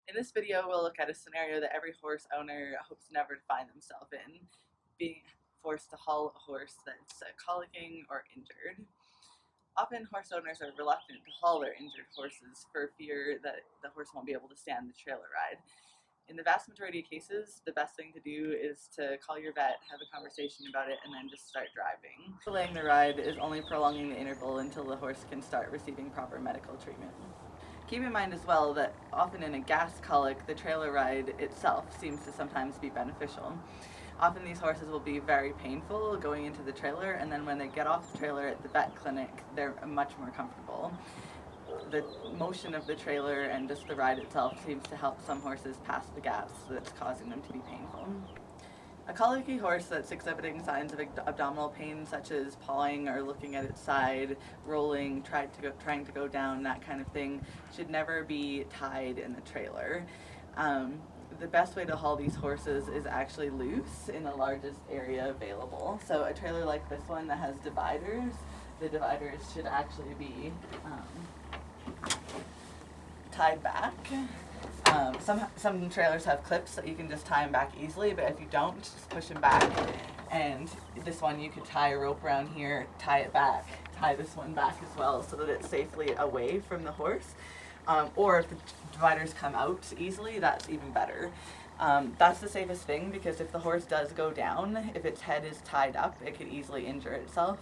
In this video, we'll look at a scenario that every horse owner hopes never to find themselves in, being forced to haul a horse that's colicking or injured. Often horse owners are reluctant to haul their injured horses for fear that the horse won't be able to stand the trailer ride. In the vast majority of cases, the best thing to do is to call your vet, have a conversation about it, and then just start driving. Delaying the ride is only prolonging the interval until the horse can start receiving proper medical treatment. Keep in mind as well that often in a gas colic, the trailer ride itself seems to sometimes be beneficial. Often these horses will be very painful going into the trailer, and then when they get off the trailer at the vet clinic, they're much more comfortable. The motion of the trailer and just the ride itself seems to help some horses pass the gas that's causing them to be painful. A colicky horse that's exhibiting signs of abdominal pain, such as pawing or looking at its side, rolling, trying to go down, that kind of thing, should never be tied in the trailer. The best way to haul these horses is actually loose in the largest area available. So a trailer like this one that has dividers, the dividers should actually be tied back. Some trailers have clips that you can just tie them back easily, but if you don't, just push them back. And this one you could tie a rope around here, tie it back, tie this one back as well so that it's safely away from the horse. Or if the dividers come out easily, that's even better. That's the safest thing, because if the horse does go down, if its head is tied up, it could easily injure itself.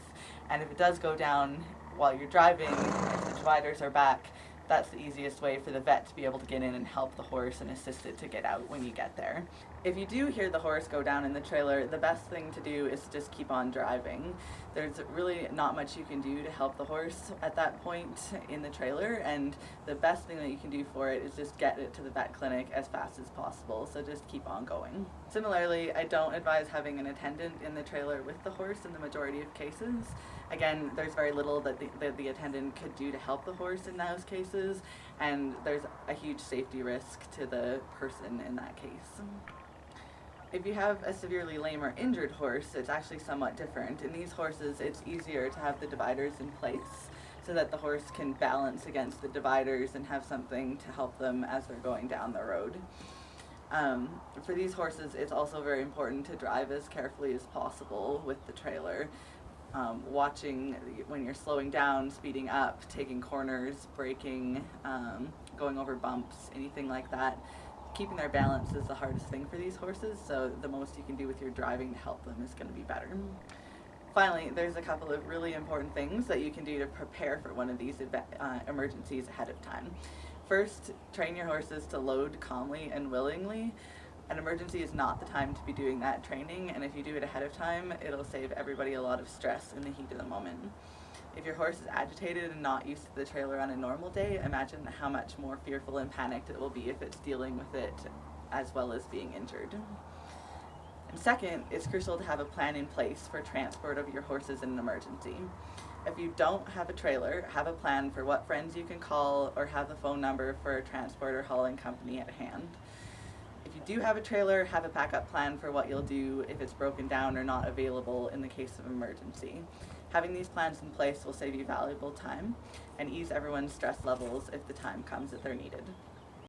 And if it does go down while you're driving, if the dividers are back, that's the easiest way for the vet to be able to get in and help the horse and assist it to get out when you get there. If you do hear the horse go down in the trailer, the best thing to do is to just keep on driving. There's really not much you can do to help the horse at that point in the trailer, and the best thing that you can do for it is just get it to the vet clinic as fast as possible, so just keep on going. Similarly, I don't advise having an attendant in the trailer with the horse in the majority of cases. Again, there's very little that the attendant could do to help the horse in those cases, and there's a huge safety risk to the person in that case. If you have a severely lame or injured horse, it's actually somewhat different. In these horses, it's easier to have the dividers in place so that the horse can balance against the dividers and have something to help them as they're going down the road. For these horses, it's also very important to drive as carefully as possible with the trailer. Watching when you're slowing down, speeding up, taking corners, braking, going over bumps, anything like that. Keeping their balance is the hardest thing for these horses, so the most you can do with your driving to help them is going to be better. Finally, there's a couple of really important things that you can do to prepare for one of these emergencies ahead of time. First, train your horses to load calmly and willingly. An emergency is not the time to be doing that training, and if you do it ahead of time, it'll save everybody a lot of stress in the heat of the moment. If your horse is agitated and not used to the trailer on a normal day, imagine how much more fearful and panicked it will be if it's dealing with it as well as being injured. And second, it's crucial to have a plan in place for transport of your horses in an emergency. If you don't have a trailer, have a plan for what friends you can call or have the phone number for a transport or hauling company at hand. If you do have a trailer, have a backup plan for what you'll do if it's broken down or not available in the case of emergency. Having these plans in place will save you valuable time and ease everyone's stress levels if the time comes that they're needed.